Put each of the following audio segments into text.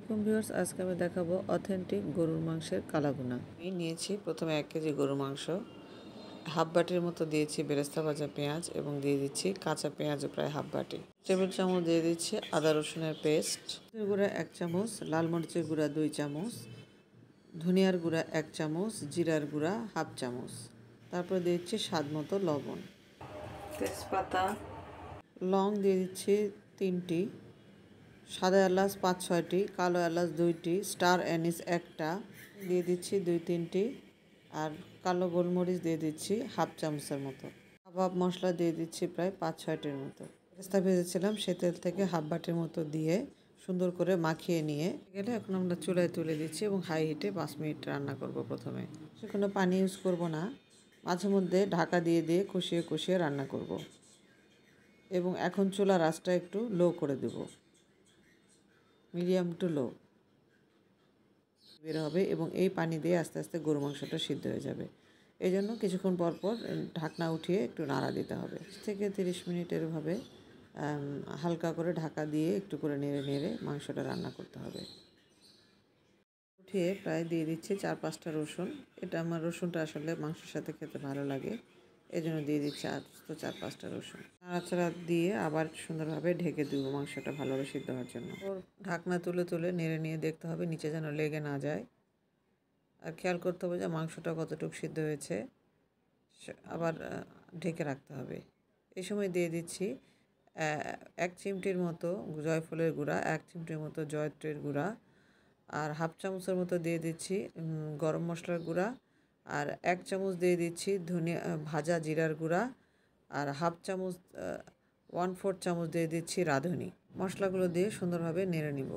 আসসালামু ভিউয়ার্স, আজকে আমি দেখাবো অথেন্টিক গরুর মাংসের কালাভুনা। আমি নিয়েছি প্রথমে 1 কেজি গরুর মাংস, হাফ বাটির মতো দিয়েছি বেরেস্তা ভাজা পেঁয়াজ এবং দিয়ে দিচ্ছি কাঁচা পেঁয়াজও প্রায় হাফ বাটি। টেবিল চামচ দিয়ে দিচ্ছি আদা রসুনের পেস্ট, গুঁড়া 1 চামচ, লাল মরিচের গুঁড়া 2 চামচ, ধনিয়ার গুঁড়া 1 চামচ, জিরার গুঁড়া হাফ চামচ, তারপর দিয়ে দিচ্ছি স্বাদ মতো লবণ, তেজপাতা, লং দিয়ে দিচ্ছি 3টি, সাদা এলাচ 5-6টি, কালো এলাচ 2টি, স্টার অ্যানিস 1টা দিয়ে দিচ্ছি 2-3টি, আর কালো গোলমরিচ দিয়ে দিচ্ছি হাফ চামচের মতো। কাবাব মশলা দিয়ে দিচ্ছি প্রায় 5-6টির মতো। বেরেস্তা ভেজেছিলাম সে তেল থেকে হাফ বাটির মতো দিয়ে সুন্দর করে মাখিয়ে নিয়ে গেলে এখন আমরা চুলায় তুলে দিচ্ছি এবং হাই হিটে 5 মিনিট রান্না করব। প্রথমে সে কোনো পানি ইউজ করব না, মাঝে মধ্যে ঢাকা দিয়ে দিয়ে কষিয়ে কষিয়ে রান্না করব এবং এখন চুলার আঁচটা একটু লো করে দেব, মিডিয়াম টু লো বের হবে এবং এই পানি দিয়ে আস্তে আস্তে গরু মাংসটা সিদ্ধ হয়ে যাবে। এই জন্য কিছুক্ষণ পর পর ঢাকনা উঠিয়ে একটু নাড়া দিতে হবে। 20 থেকে 30 মিনিট এরভাবে হালকা করে ঢাকা দিয়ে একটু করে নেড়ে নেড়ে মাংসটা রান্না করতে হবে। উঠিয়ে প্রায় দিয়ে দিচ্ছি 4-5টা রসুন। এটা আমার রসুনটা আসলে মাংসের সাথে খেতে ভালো লাগে, এই জন্য দিয়ে দিচ্ছি 4-5টা রসুন। নাড়াচাড়া দিয়ে আবার সুন্দরভাবে ঢেকে দেবো মাংসটা ভালোভাবে সিদ্ধ হওয়ার জন্য। ঢাকনা তুলে তুলে নেড়ে নিয়ে দেখতে হবে নিচে যেন লেগে না যায়, আর খেয়াল করতে হবে যে মাংসটা কতটুকু সিদ্ধ হয়েছে, আবার ঢেকে রাখতে হবে। এই সময় দিয়ে দিচ্ছি 1 চিমটির মতো জয়ফলের গুঁড়া, 1 চিমটির মতো জয়ত্রীর গুঁড়া, আর হাফ চামচের মতো দিয়ে দিচ্ছি গরম মশলার গুঁড়া, আর 1 চামচ দিয়ে দিচ্ছি ধনিয়া ভাজা জিরার গুঁড়া, আর হাফ চামচ 1/4 চামচ দিয়ে দিচ্ছি রাঁধুনি। মশলাগুলো দিয়ে সুন্দরভাবে নেড়ে নিব।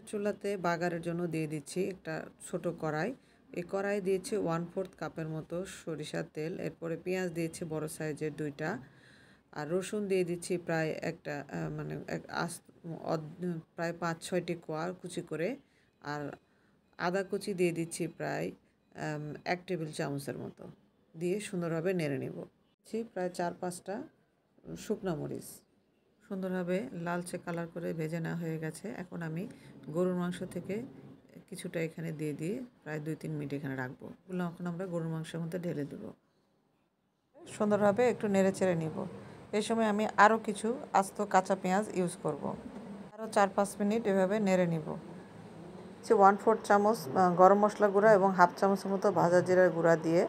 চুলাতে বাগারের জন্য দিয়ে দিচ্ছি একটা ছোট কড়াই। এই কড়াই দিয়েছি 1/4 কাপের মতো সরিষার তেল। এরপরে পেঁয়াজ দিয়েছি বড় সাইজের 2টা, আর রসুন দিয়ে দিচ্ছি প্রায় একটা মানে প্রায় 5-6টি কোয়া কুচি করে, আর আদা কুচি দিয়ে দিচ্ছি প্রায় 1 টেবিল চামচের মতো, দিয়ে সুন্দরভাবে নেড়ে নেব। প্রায় 4-5টা শুকনো মরিচ সুন্দরভাবে লালচে কালার করে ভেজে নেওয়া হয়ে গেছে। এখন আমি গরুর মাংস থেকে কিছুটা এখানে দিয়ে দিয়ে প্রায় 2-3 মিনিট এখানে রাখবো। এগুলো এখন আমরা গরুর মাংসের মধ্যে ঢেলে দেবো। সুন্দরভাবে একটু নেড়ে চেড়ে নিব। এই সময় আমি আরও কিছু আস্ত কাঁচা পেঁয়াজ ইউজ করব। আরও 4-5 মিনিট এভাবে নেড়ে নিব। 1/4 চামচ গরম মশলা গুঁড়া এবং হাফ চামচের মতো ভাজা জিরার গুঁড়া দিয়ে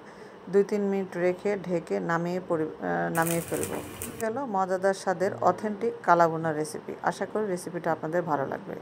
2-3 মিনিট রেখে ঢেকে নামিয়ে ফেলবো। গেল মজাদার স্বাদের অথেন্টিক কালাভুনা রেসিপি। আশা করি রেসিপিটা আপনাদের ভালো লাগবে।